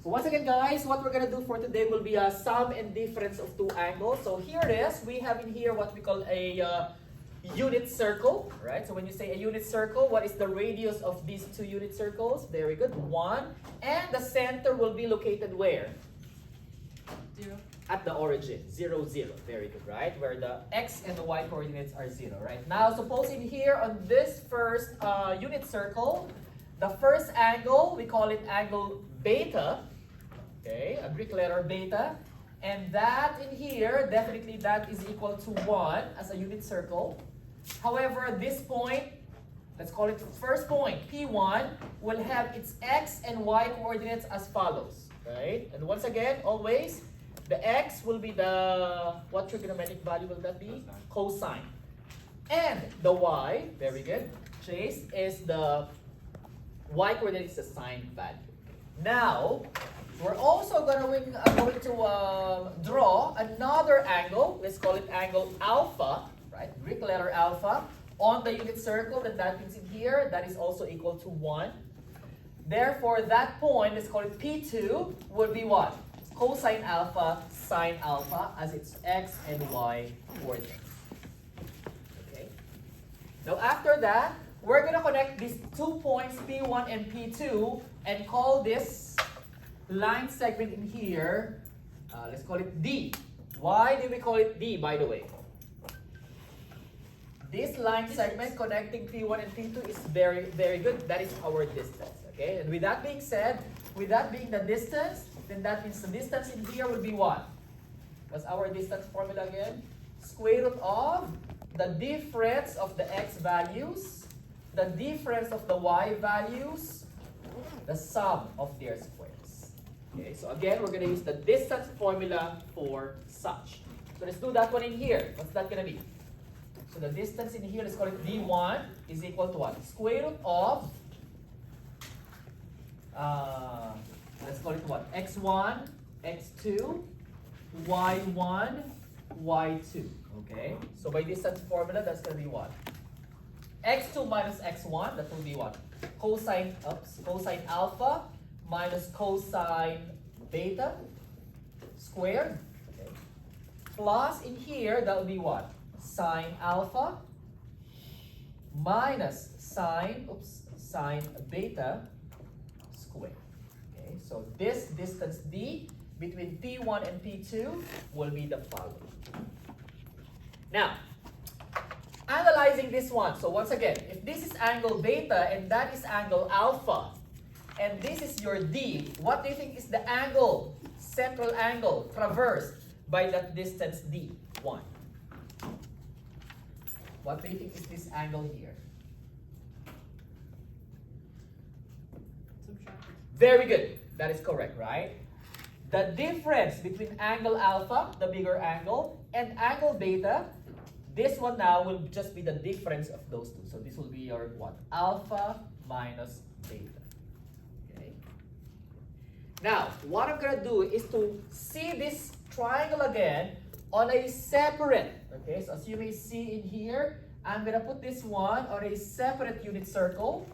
So once again, guys, what we're going to do for today will be a sum and difference of two angles. So here it is. We have in here what we call a unit circle, right? So when you say a unit circle, what is the radius of these two unit circles? Very good. 1. And the center will be located where? 0. At the origin. 0, 0. Very good, right? Where the x and the y coordinates are 0, right? Now, suppose in here on this first unit circle, the first angle, we call it angle beta. Okay, a Greek letter beta. And that in here, definitely that is equal to 1 as a unit circle. However, this point, let's call it first point, P1, will have its x and y coordinates as follows, right? And once again, always, the x will be the, what trigonometric value will that be? Cosine. And the y, very good, Chase, is the y coordinate is the sine value. Now, we're also going to draw another angle. Let's call it angle alpha, right? Greek letter alpha on the unit circle, and that means in here, that is also equal to 1. Therefore, that point, let's call it P2, would be what? Cosine alpha, sine alpha, as its x and y coordinates. Okay. Now, after that, we're going to connect these 2 points, P1 and P2, and call this line segment in here, let's call it D. Why do we call it D, by the way? This line segment connecting P1 and P2 is very, very good. That is our distance, okay? And with that being said, with that being the distance, then that means the distance in here will be what? What's our distance formula again? Square root of the difference of the x values, the difference of the y values, the sum of their squares. Okay, so again, we're going to use the distance formula for such. So let's do that one in here. What's that going to be? So the distance in here, let's call it D1 is equal to what? Square root of, let's call it what? X1, X2, Y1, Y2. Okay, so by distance formula, that's going to be what? X2 minus X1, that will be what? Cosine alpha minus cosine beta squared, okay. Plus in here, that will be what? Sine alpha minus sine beta squared. Okay, so this distance D between P1 and P2 will be the following. Now, analyzing this one, so once again, if this is angle beta and that is angle alpha, and this is your D, what do you think is the angle, central angle, traversed by that distance D? 1. What do you think is this angle here? Subtract. Very good. That is correct, right? The difference between angle alpha, the bigger angle, and angle beta, this one now will just be the difference of those two. So this will be your what? Alpha minus beta. Now, what I'm going to do is to see this triangle again on a separate, okay? So as you may see in here, I'm going to put this one on a separate unit circle.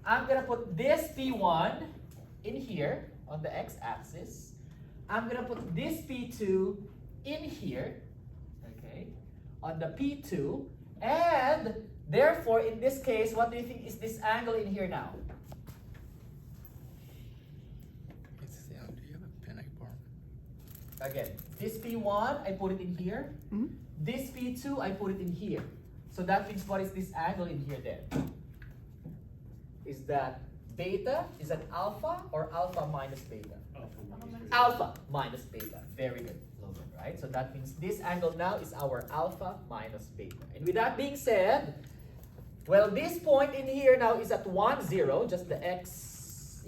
I'm going to put this P1 in here on the x-axis. I'm going to put this P2 in here, okay, on the P2. And therefore, in this case, what do you think is this angle in here now? Again, this P1, I put it in here. Mm-hmm. This P2, I put it in here. So that means what is this angle in here then? Is that beta? Is that alpha or alpha minus beta? Alpha minus beta. Very good, Logan, right? So that means this angle now is our alpha minus beta. And with that being said, well, this point in here now is at 1, 0, just the x,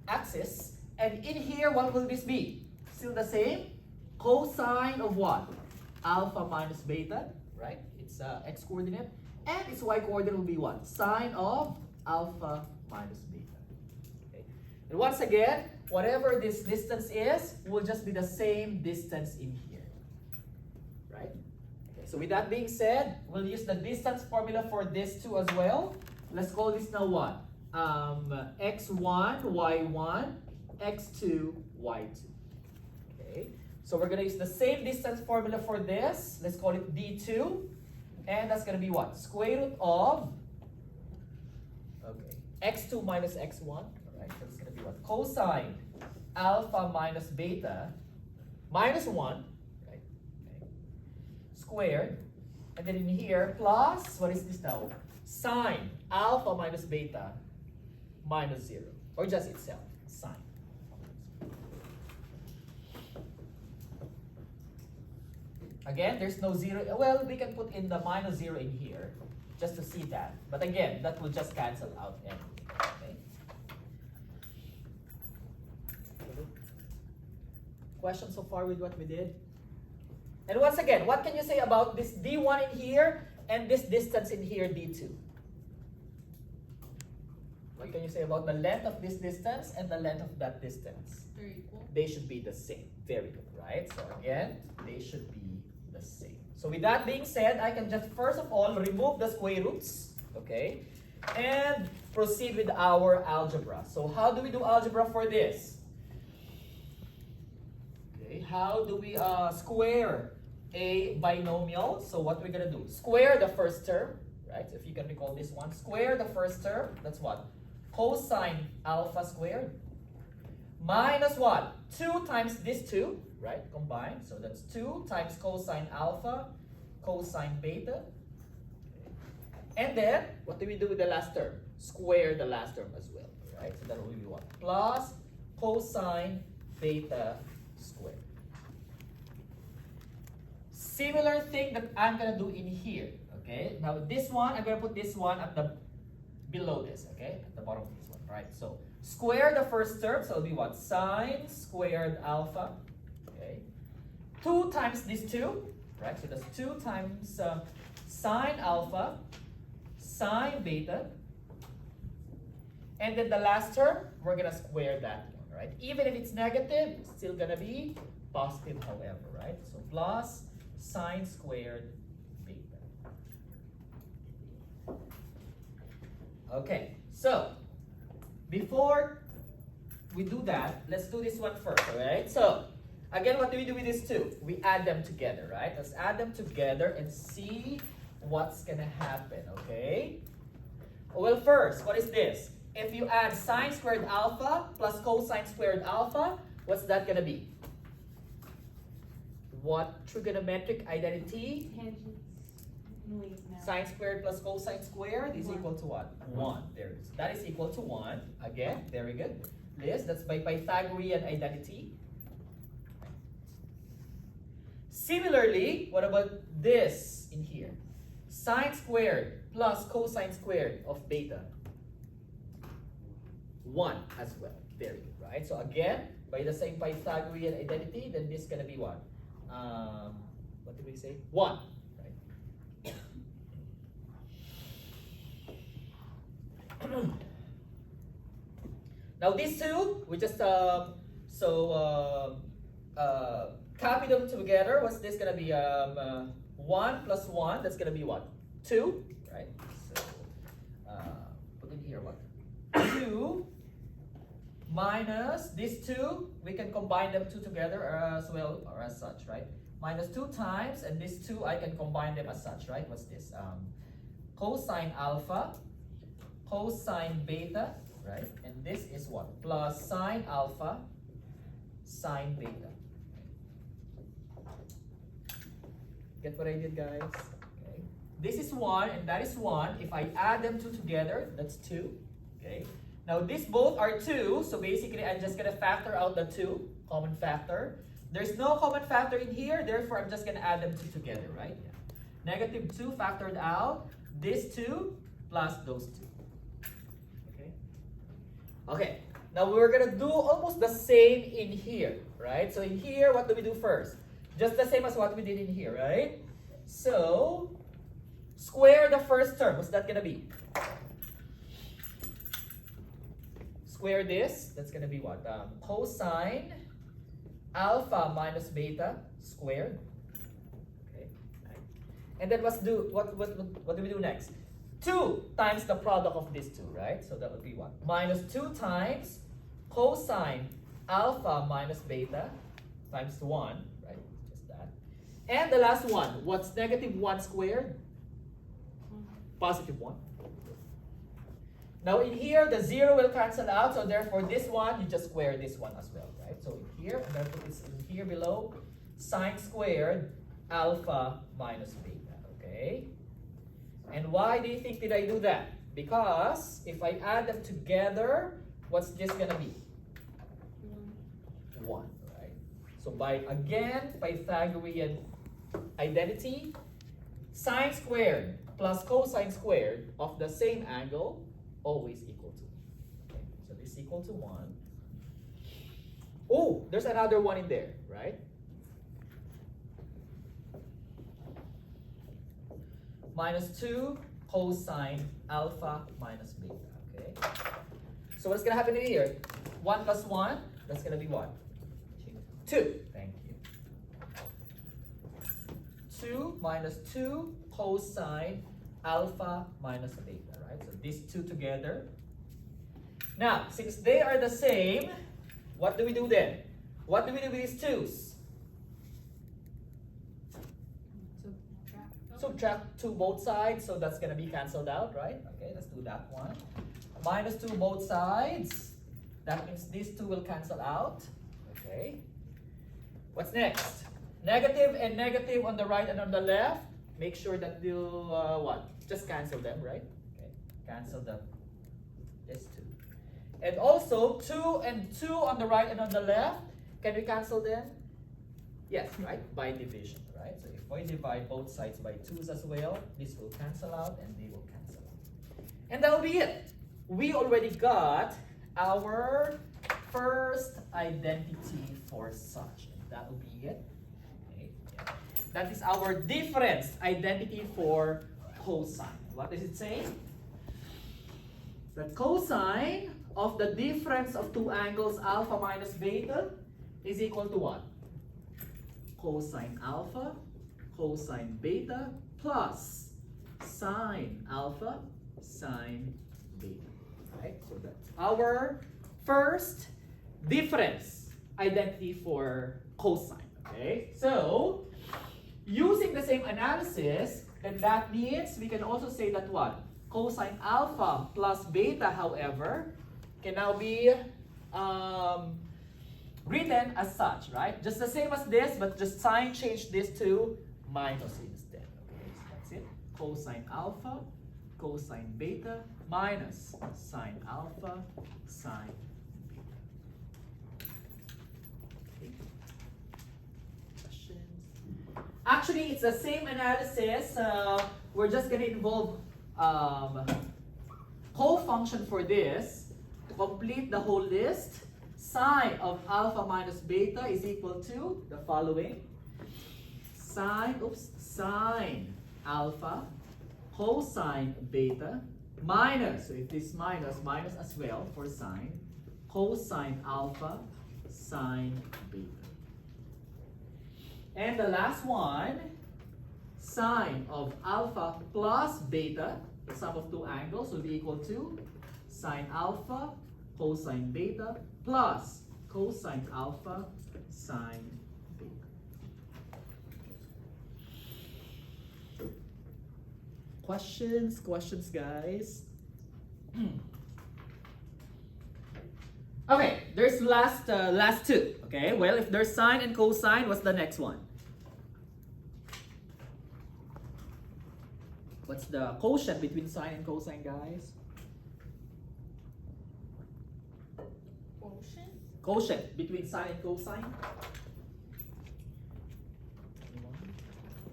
axis. And in here, what will this be? Still the same? Cosine of what? Alpha minus beta, right? It's x coordinate. And its y coordinate will be what? Sine of alpha minus beta. Okay. And once again, whatever this distance is, will just be the same distance in here. Right? Okay, so with that being said, we'll use the distance formula for this too as well. Let's call this now what? x1, y1, x2, y2. Okay, so we're gonna use the same distance formula for this. Let's call it d2, and that's gonna be what? Square root of, okay, x2 minus x1. All right, so it's gonna be what? Cosine alpha minus beta minus 1, right? Okay. Squared, and then in here plus, what is this now? Sine alpha minus beta minus 0, or just itself, sine. Again, there's no 0. Well, we can put in the minus 0 in here just to see that. But again, that will just cancel out anyway. Okay. Question so far with what we did? And once again, what can you say about this d1 in here and this distance in here, d2? What can you say about the length of this distance and the length of that distance? They're equal. They should be the same. Very good, right? So again, they should be the same. So with that being said, I can just first of all remove the square roots, okay? And proceed with our algebra. So how do we do algebra for this? Okay, how do we square a binomial? So what we're gonna do? Square the first term, right? So if you can recall this one, square the first term, that's what? Cosine alpha squared minus what? 2 times this 2, right? Combined. So that's 2 times cosine alpha, cosine beta. And then, what do we do with the last term? Square the last term as well, right? So that will be what? Plus cosine beta squared. Similar thing that I'm gonna do in here, okay? Now this one, I'm gonna put this one at the below this, okay? At the bottom of this one, right? So square the first term, so it'll be what? Sine squared alpha, okay? 2 times this 2, right? So that's 2 times sine alpha, sine beta. And then the last term, we're gonna square that one, right? Even if it's negative, it's still gonna be positive, however, right? So plus sine squared beta. Okay, so before we do that, let's do this one first, all right? So again, what do we do with these two? We add them together, right? Let's add them together and see what's gonna happen, okay? Well, first, what is this? If you add sine squared alpha plus cosine squared alpha, what's that gonna be? What trigonometric identity? Tangents. Wait, no. Sine squared plus cosine squared is equal to what? 1. There it is. That is equal to 1. Again, very good. This, that's by Pythagorean identity. Similarly, what about this in here? Sine squared plus cosine squared of beta. 1 as well. Very good, right? So again, by the same Pythagorean identity, then this is going to be what? What did we say? 1. Right? Now these two, we just copy them together. What's this gonna be? 1 plus 1. That's gonna be what? 2, right? So put in here what? 2 minus these 2. We can combine them 2 together as well, or as such, right? Minus 2 times, and these 2 I can combine them as such, right? What's this? Cosine alpha, cosine beta, right? And this is what? Plus sine alpha, sine beta. Get what I did, guys? Okay. This is 1 and that is 1. If I add them 2 together, that's 2. Okay. Now these both are 2, so basically I'm just gonna factor out the 2, common factor. There's no common factor in here, therefore I'm just gonna add them 2 together, right? Yeah. Negative 2 factored out, this 2 plus those 2. Okay. Okay. Now we're gonna do almost the same in here, right? So in here, what do we do first? Just the same as what we did in here, right? So square the first term. What's that gonna be? Square this. That's gonna be what? Cosine alpha minus beta squared. Okay. And then what do we do next? 2 times the product of these two, right? So that would be what? Minus 2 times cosine alpha minus beta times 1, right? Just that. And the last one, what's negative 1 squared? Positive 1. Now in here, the 0 will cancel out, so therefore this one, you just square this one as well, right? So in here, and therefore it's in here below, sine squared alpha minus beta, okay? And why do you think did I do that? Because if I add them together, what's this gonna be? 1, right? So by, again, Pythagorean identity, sine squared plus cosine squared of the same angle always equal to. Okay, so this is equal to 1. Oh, there's another one in there, right? Minus 2 cosine alpha minus beta, okay? So what's gonna happen in here? 1 plus 1, that's gonna be what? 2, thank you. 2 minus 2 cosine alpha minus beta, right? So these two together. Now, since they are the same, what do we do then? What do we do with these 2's? Subtract 2 both sides, so that's gonna be cancelled out, right? Okay, let's do that one. Minus 2 both sides. That means these 2 will cancel out. Okay. What's next? Negative and negative on the right and on the left. Make sure that you'll what? Just cancel them, right? Okay. Cancel them. This 2. And also 2 and 2 on the right and on the left. Can we cancel them? Yes, right? By division, right? So if I divide both sides by 2's as well, this will cancel out and they will cancel out. And that will be it. We already got our first identity for such. And that will be it. Okay. That is our difference identity for cosine. What does it say? The cosine of the difference of two angles alpha minus beta is equal to what? Cosine alpha, cosine beta, plus sine alpha, sine beta. Right? So that's our first difference identity for cosine. Okay? So, using the same analysis, then that means we can also say that what? Cosine alpha plus beta, however, can now be written as such, right? Just the same as this, but just sign change this to minus instead. Okay, so that's it. Cosine alpha, cosine beta, minus sine alpha, sine beta. Okay. Questions? Actually, it's the same analysis. We're just going to involve co-function for this. To complete the whole list, sine of alpha minus beta is equal to the following. Sine alpha cosine beta minus, so if this minus as well for sine, cosine alpha sine beta. And the last one, sine of alpha plus beta, the sum of two angles will be equal to sine alpha cosine beta plus cosine alpha sine beta. Questions, guys? Okay, there's last two. Okay, well, if there's sine and cosine, what's the next one? What's the quotient between sine and cosine, guys? Quotient between sine and cosine?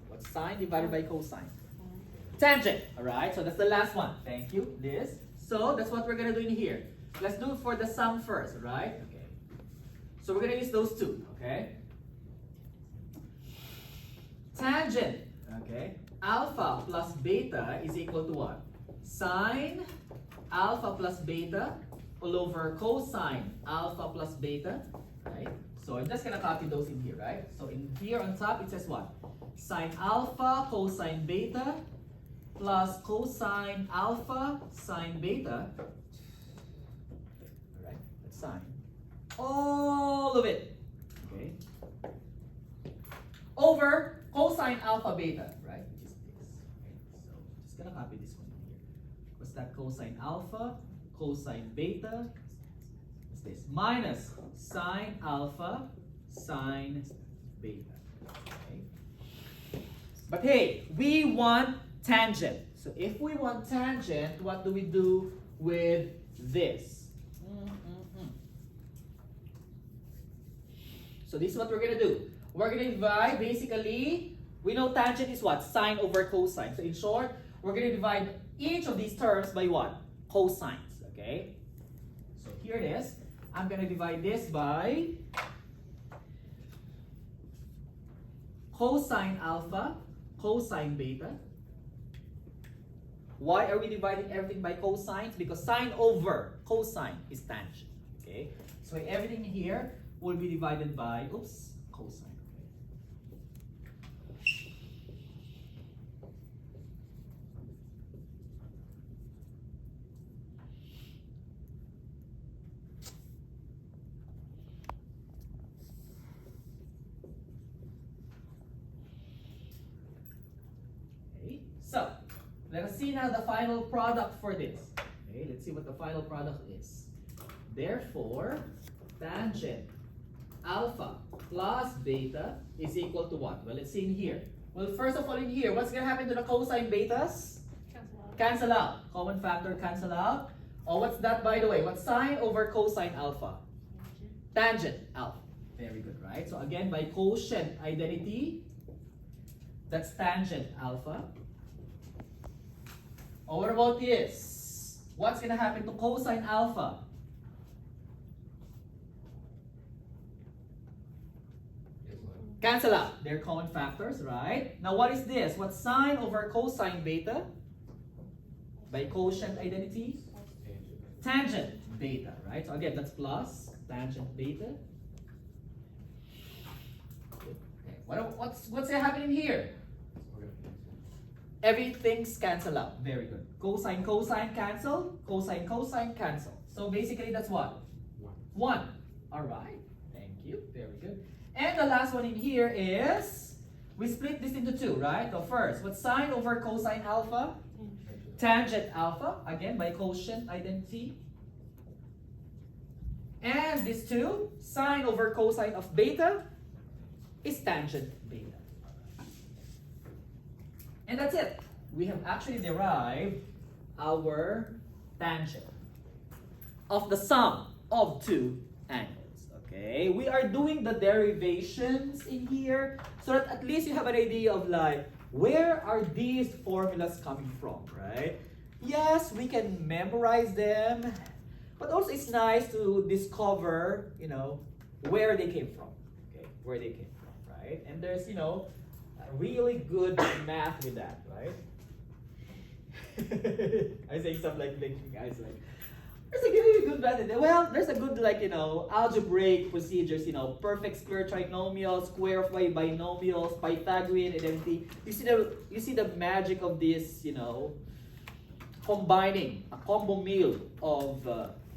What's sine divided by cosine? Tangent. Alright, so that's the last one. Thank you, Liz. So that's what we're going to do in here. Let's do it for the sum first, right? Okay. So we're going to use those two, okay? Tangent, okay? Alpha plus beta is equal to what? Sine alpha plus beta all over cosine alpha plus beta, right? So I'm just gonna copy those in here, right? So in here on top it says what? Sine alpha cosine beta plus cosine alpha sine beta. Alright, that's sine. All of it. Okay. Over cosine alpha beta, right? Which is this. Okay. So just gonna copy this one here. What's that? Cosine alpha, cosine beta. What's this? Minus sine alpha, sine beta. Okay. But hey, we want tangent. So if we want tangent, what do we do with this? So this is what we're going to do. We're going to divide, basically, we know tangent is what? Sine over cosine. So in short, we're going to divide each of these terms by what? Cosines, okay? So here it is. I'm going to divide this by cosine alpha, cosine beta. Why are we dividing everything by cosines? Because sine over cosine is tangent, okay? So everything here will be divided by, cosine. Okay, so let us see now the final product for this. Okay, let's see what the final product is. Therefore, tangent alpha plus beta is equal to what? Well, let's see in here. Well, first of all in here, what's going to happen to the cosine betas? Cancel out. Cancel out. Common factor, cancel out. Oh, what's that, by the way? What's sine over cosine alpha? Tangent alpha. Very good, right? So again, by quotient identity, that's tangent alpha. Oh, what about this? What's going to happen to cosine alpha? Cancel out. They're common factors, right? Now what is this? What's sine over cosine beta? By quotient identity? Tangent beta, right? So again, that's plus tangent beta. Okay. What's happening here? Everything's cancel out. Very good. Cosine, cosine, cancel. Cosine, cosine, cancel. So basically that's what? 1. All right. Thank you. Very good. And the last one in here is, we split this into 2, right? The first, what's sine over cosine alpha? Tangent alpha, again by quotient identity. And this 2, sine over cosine of beta is tangent beta. And that's it. We have actually derived our tangent of the sum of 2 angles. Okay, we are doing the derivations in here so that at least you have an idea of like, where are these formulas coming from, right? Yes, we can memorize them, but also it's nice to discover, where they came from, okay, where they came from, right? And there's, really good math with that, right? I say something like blinking eyes, like, there's a really good math in there. Well, there's a good, algebraic procedures, perfect square trinomials, square of binomials, Pythagorean identity. You see the magic of this, combining a combo meal of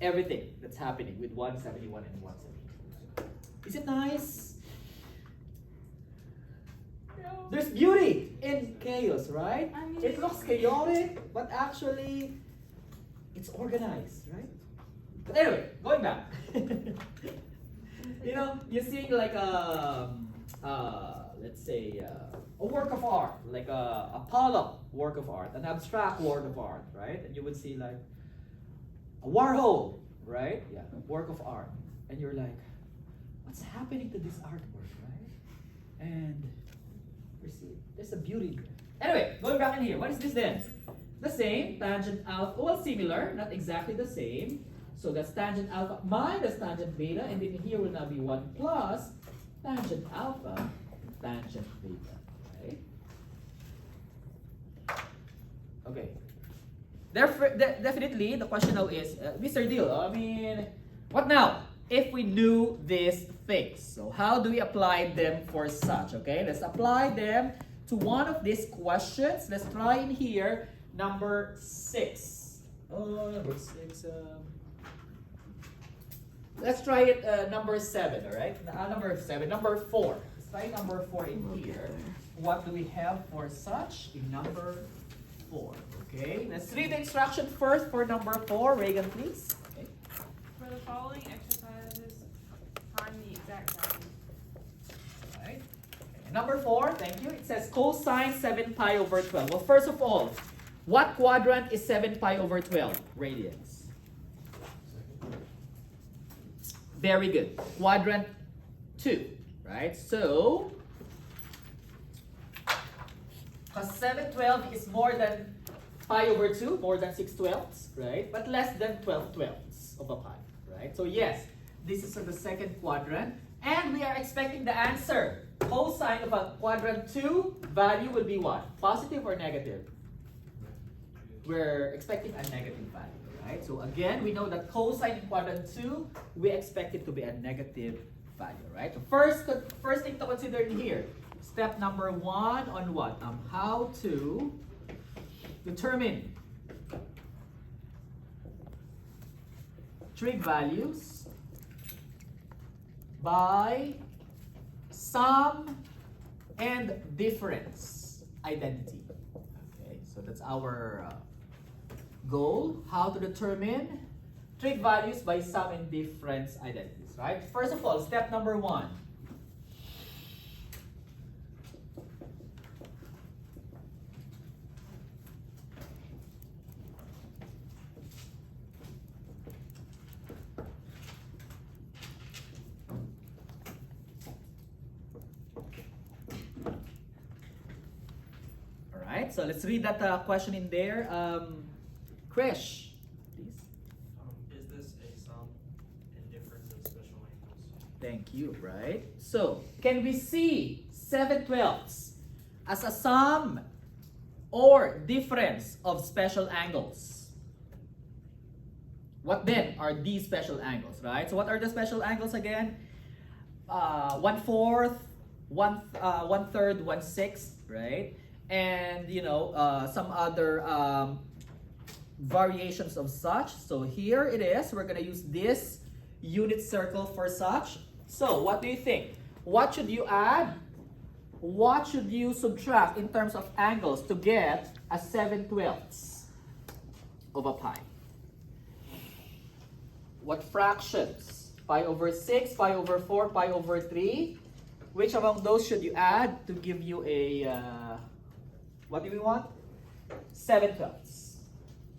everything that's happening with 171 and 172. Is it nice? There's beauty in chaos, right? I mean, It looks chaotic, but actually it's organized, right? But anyway, going back. You see like let's say a work of art, like a Pollock work of art, an abstract work of art, right? And you would see like a Warhol, right? Yeah, work of art. And you're like, what's happening to this artwork, right? And you see, there's a beauty there. Anyway, going back in here, what is this then? The same, tangent alpha, well similar, not exactly the same. So that's tangent alpha minus tangent beta, and then here will now be 1 plus tangent alpha tangent beta, right? Okay. Therefore, definitely the question now is, Mr. Deal, what now? If we knew these things, so how do we apply them for such, okay? Let's apply them to one of these questions. Let's try in here. number 6. Oh, number 6. Let's try it number 7, all right? Number 7. Number 4. Let's try number 4 in here. What do we have for such in number 4? Okay, let's read the instruction first for number 4. Reagan, please. Okay. For the following exercises, find the exact value. Right. Okay. Number 4, thank you. It says cosine 7 pi over 12. Well, first of all, what quadrant is 7 pi over 12 radians? Very good. Quadrant 2, right? So, because 7/12 is more than pi over 2, more than 6/12, right? But less than 12/12 of a pi, right? So yes, this is in the second quadrant. And we are expecting the answer. Cosine of a quadrant 2 value will be what? Positive or negative? We're expecting a negative value, right? So again, we know that cosine in quadrant 2, we expect it to be a negative value, right? So first thing to consider in here, step number 1 on what? How to determine trig values by sum and difference identity. Okay, so that's our goal, how to determine trig values by sum and difference identities, right? First of all, step number 1. So let's read that question in there. Krish, please. Is this a sum and difference of special angles? Thank you, right? So, can we see 7/12 as a sum or difference of special angles? What then are these special angles, right? So what are the special angles again? 1/4, 1/3, 1/6, right? And some other variations of such. So here it is. We're gonna use this unit circle for such. So what do you think? What should you add? What should you subtract in terms of angles to get a 7/12 of a pi? What fractions? Pi over 6, pi over 4, pi over 3. Which among those should you add to give you a what do we want? 7/12.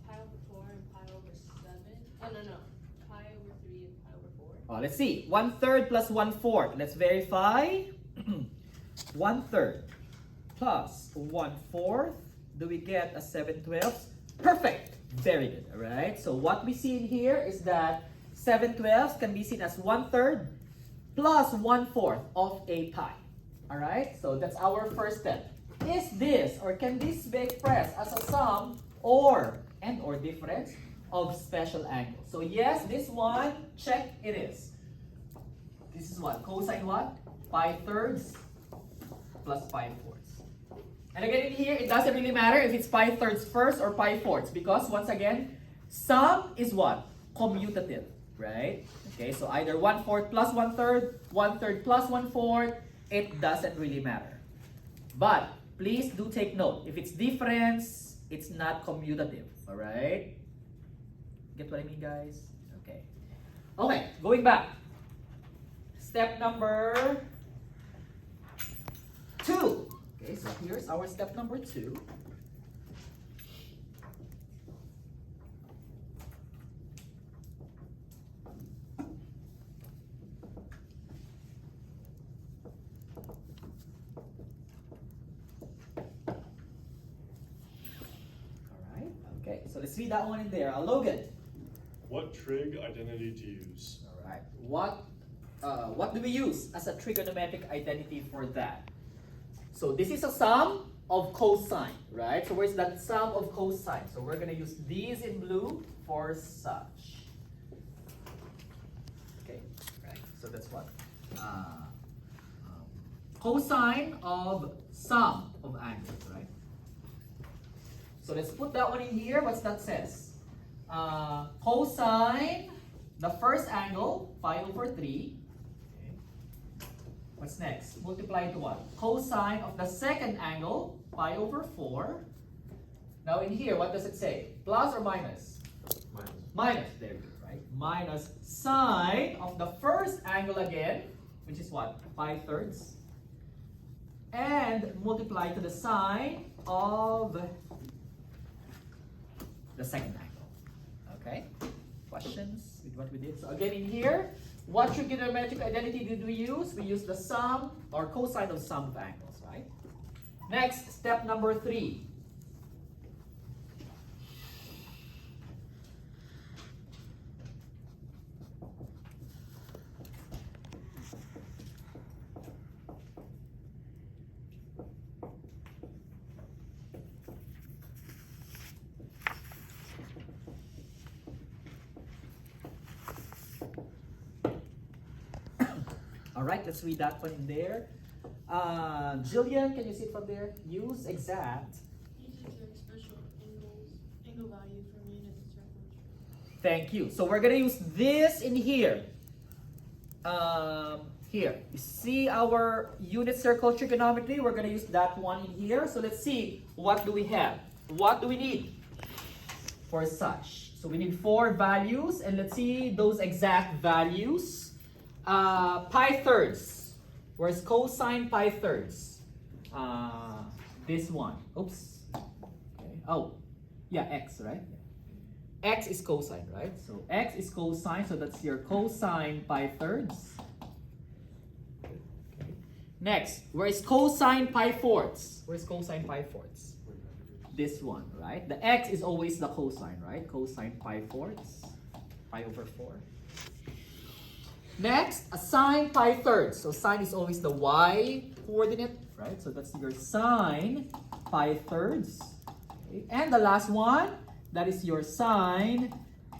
Pi over 4 and pi over 7. Oh, no. Pi over 3 and pi over 4. Oh, let's see. 1/3 plus 1/4. Let's verify. 1/3 plus 1/4. Do we get a 7/12? Perfect. Very good. All right. So what we see in here is that 7/12 can be seen as 1/3 plus 1/4 of a pi. All right. So that's our first step. Is this or can this be expressed as a sum or difference of special angles? So yes, this one, check it is. This is what? Cosine what? Pi thirds plus pi fourths. And again in here, it doesn't really matter if it's pi thirds first or pi fourths because once again, sum is what? Commutative, right? Okay, so either 1/4 plus 1/3, 1/3 plus 1/4, it doesn't really matter. But please do take note, if it's difference, it's not commutative, all right? Get what I mean, guys? Okay. Okay, going back. Step number 2. Okay, so here's our step number 2. Okay, so let's read that one in there. Logan. What trig identity to use? All right. What do we use as a trigonometric identity for that? So this is a sum of cosine, right? So where's that sum of cosine? So we're gonna use these in blue for such. Okay, right. So that's what cosine of sum of angles, right? So let's put that one in here. What's that says? Cosine the first angle, pi over 3. Okay. What's next? Multiply to what? Cosine of the second angle, pi over 4. Now in here, what does it say? Plus or minus? Minus. Minus, there you go, right? Minus sine of the first angle again, which is what? Pi thirds. And multiply to the sine of the second angle. Okay? Questions with what we did? So again in here, what trigonometric identity did we use? We used the sum or cosine of sum of angles, right? Next, step number 3. Alright, let's read that one in there. Jillian, can you see it from there? Use exact. Use exact special angle value from unit circle. Thank you. So we're gonna use this in here. Here, you see our unit circle trigonometry? We're gonna use that one in here. So let's see, what do we have? What do we need for such? So we need 4 values, and let's see those exact values. Pi thirds. Where's cosine pi thirds? This one. Oops. Okay. Oh, yeah, x, right? X is cosine, right? So x is cosine, so that's your cosine pi thirds. Okay. Next, where is cosine pi fourths? Where's cosine pi fourths? This one, right? The x is always the cosine, right? Cosine pi fourths, pi over 4. Next, a sine pi thirds. So sine is always the y coordinate, right? So that's your sine pi thirds. Okay. And the last one, that is your sine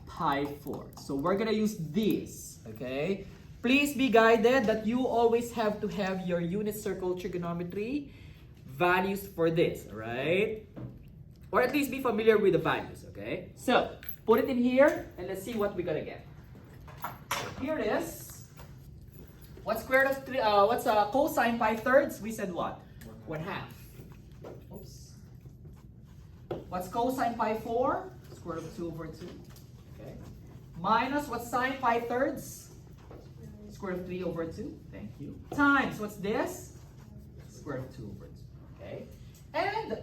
pi fourths. So we're gonna use this, okay? Please be guided that you always have to have your unit circle trigonometry values for this, right? Or at least be familiar with the values, okay? So, put it in here, and let's see what we're gonna get. Here it is. What's square root of 3? What's cosine pi thirds? We said what? 1/2. Oops. What's cosine pi 4? Square root of 2 over 2. Okay. Minus what's sine pi thirds? Square root of 3 over 2. Thank you. Times what's this? Square root of 2 over 2. Okay. And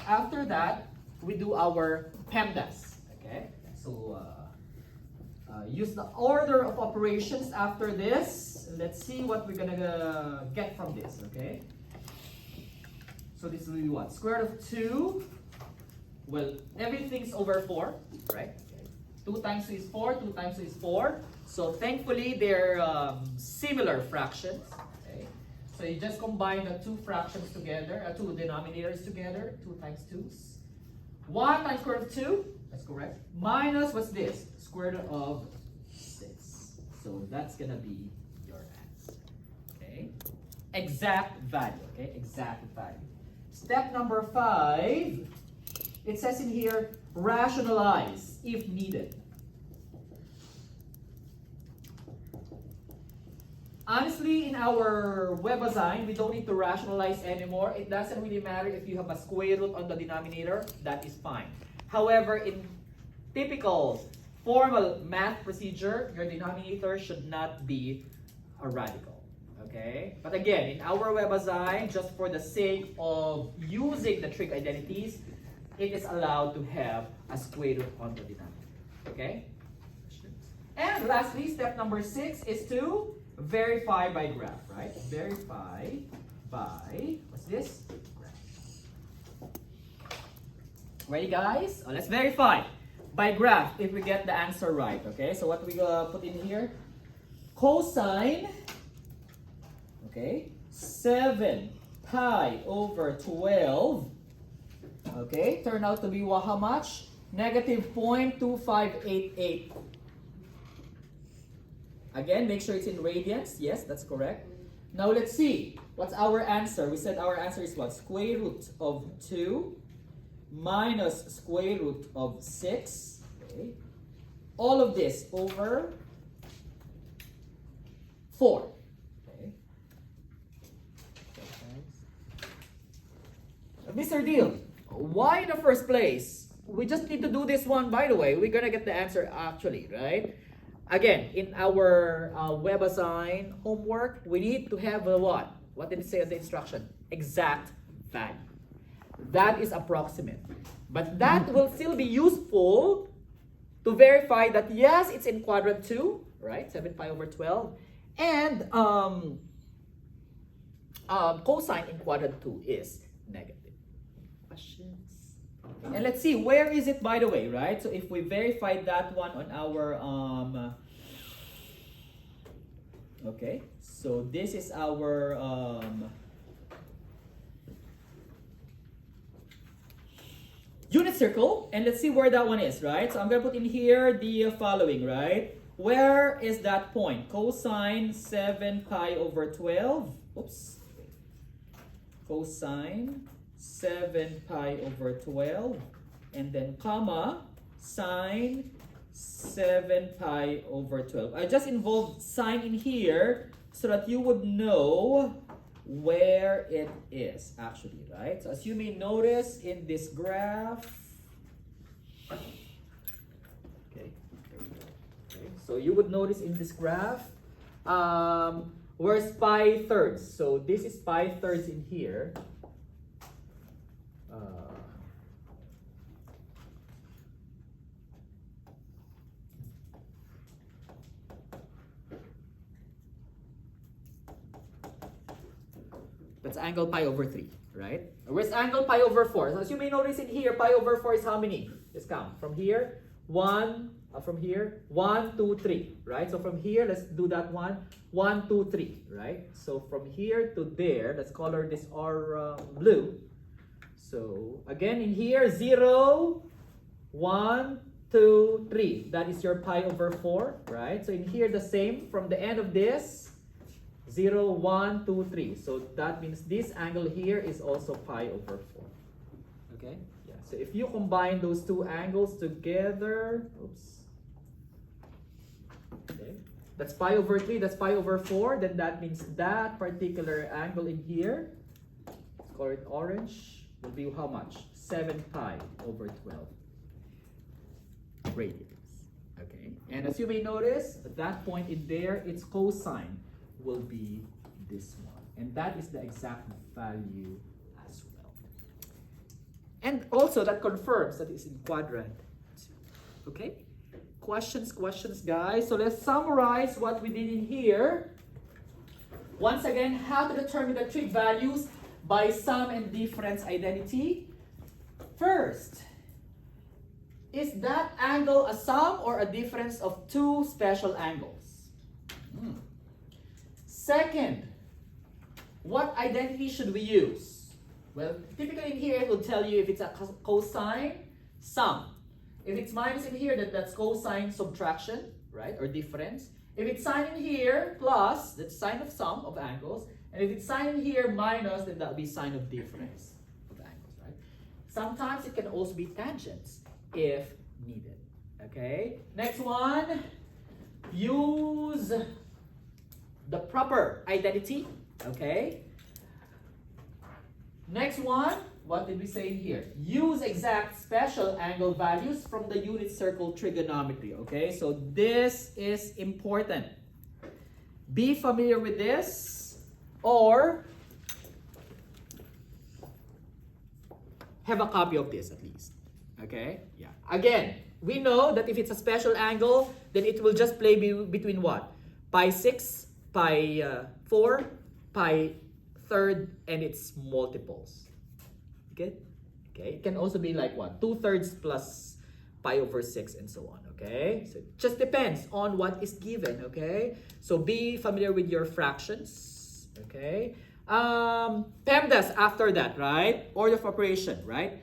after that, we do our PEMDAS. Okay. So use the order of operations after this. Let's see what we're gonna get from this, okay? So this will be what? Square root of 2. Well, everything's over 4, right? Okay. 2 times 2 is 4, 2 times 2 is 4. So thankfully, they're similar fractions, okay? So you just combine the 2 fractions together, 2 denominators together, 2 times 2's. 1 times square root of 2, that's correct. Minus, what's this? Square root of 6. So that's gonna be your answer. Okay? Exact value. Okay? Exact value. Step number 5. It says in here, rationalize if needed. Honestly, in our WebAssign, we don't need to rationalize anymore. It doesn't really matter if you have a square root on the denominator, that is fine. However, in typical formal math procedure, your denominator should not be a radical. Okay? But again, in our WebAssign, just for the sake of using the trig identities, it is allowed to have a square root on the denominator. Okay? And lastly, step number 6 is to verify by graph, right? Verify by, what's this? Graph. Ready, guys? Let's verify by graph if we get the answer right, okay? So what we put in here? Cosine, okay? 7 pi over 12, okay? Turn out to be how much? Negative 0.2588. Again, make sure it's in radians. Yes, that's correct. Now let's see. What's our answer? We said our answer is what? Square root of 2 minus square root of 6. Okay. All of this over 4. Okay. Mr. Deal, why in the first place? We just need to do this one, by the way. We're gonna get the answer actually, right? Again, in our WebAssign homework, we need to have a what? What did it say on the instruction? Exact value. That is approximate. But that will still be useful to verify that yes, it's in quadrant 2, right? 7 pi over 12. And cosine in quadrant 2 is negative. Questions? And let's see, where is it, by the way, right? So if we verify that one on our okay, so this is our unit circle, and let's see where that one is, right? So I'm gonna put in here the following, right? Where is that point? Cosine 7 pi over 12. Oops. Cosine 7 pi over 12, and then comma sine 7 pi over 12. I just involved sine in here so that you would know where it is actually, right? So as you may notice in this graph, okay, so you would notice in this graph, where's pi thirds? So this is pi thirds in here. That's angle pi over 3, right? Where's angle pi over 4? So as you may notice in here, pi over 4 is how many? Let's count. From here, 1, from here, 1, 2, 3, right? So from here, let's do that one. 1, 2, 3, right? So from here to there, let's color this R blue. So again, in here, 0, 1, 2, 3. That is your pi over 4, right? So in here, the same. From the end of this, 0, 1, 2, 3. So that means this angle here is also pi over 4. Okay? Yeah. So if you combine those two angles together, oops. Okay. That's pi over 3, that's pi over 4. Then that means that particular angle in here, let's call it orange, will be how much? 7 pi over 12 radians. Okay? And as you may notice, at that point in there, its cosine will be this one, and that is the exact value as well. And also that confirms that it's in quadrant 2. Okay, questions guys. So let's summarize what we did in here. Once again, how to determine the trig values by sum and difference identity. First, is that angle a sum or a difference of two special angles? Second, what identity should we use? Well, typically in here it will tell you if it's a cosine sum. If it's minus in here, that's cosine subtraction, right? Or difference. If it's sine in here, plus, that's sine of sum of angles. And if it's sine in here, minus, then that will be sine of difference of angles, right? Sometimes it can also be tangents if needed. Okay? Next one, use the proper identity. Okay? Next one, what did we say in here? Use exact special angle values from the unit circle trigonometry. Okay? So this is important. Be familiar with this, or have a copy of this at least. Okay? Yeah. Again, we know that if it's a special angle, then it will just play between what? Pi 6, pi 4, pi third, and its multiples. Okay? Okay. It can also be like what? 2/3 plus pi over 6 and so on. Okay? So it just depends on what is given. Okay? So be familiar with your fractions. Okay? PEMDAS after that, right? Order of operation, right?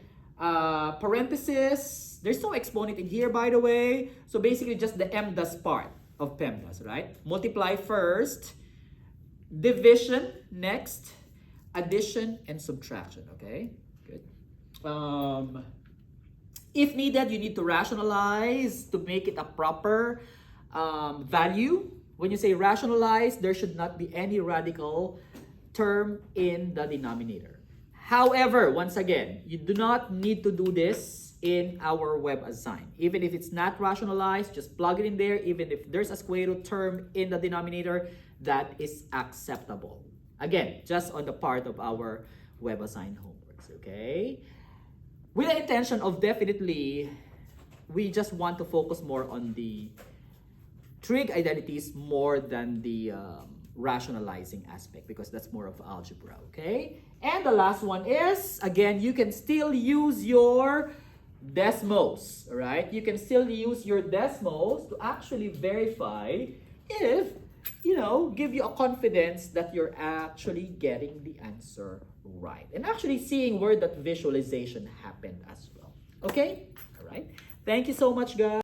Parenthesis. There's no exponent in here, by the way. So basically just the MDAS part of PEMDAS, right? Multiply first, division next, addition and subtraction. Okay, good. If needed, you need to rationalize to make it a proper value. When you say rationalize, there should not be any radical term in the denominator. However, once again, you do not need to do this in our web assign. Even if it's not rationalized, just plug it in there. Even if there's a square root term in the denominator, that is acceptable. Again, just on the part of our web assign homeworks, okay? With the intention of definitely, we just want to focus more on the trig identities more than the rationalizing aspect, because that's more of algebra, okay? And the last one is, again, you can still use your Desmos, right? You can still use your Desmos to actually verify if, you know, give you a confidence that you're actually getting the answer right. And actually seeing where that visualization happened as well. Okay? All right. Thank you so much, guys.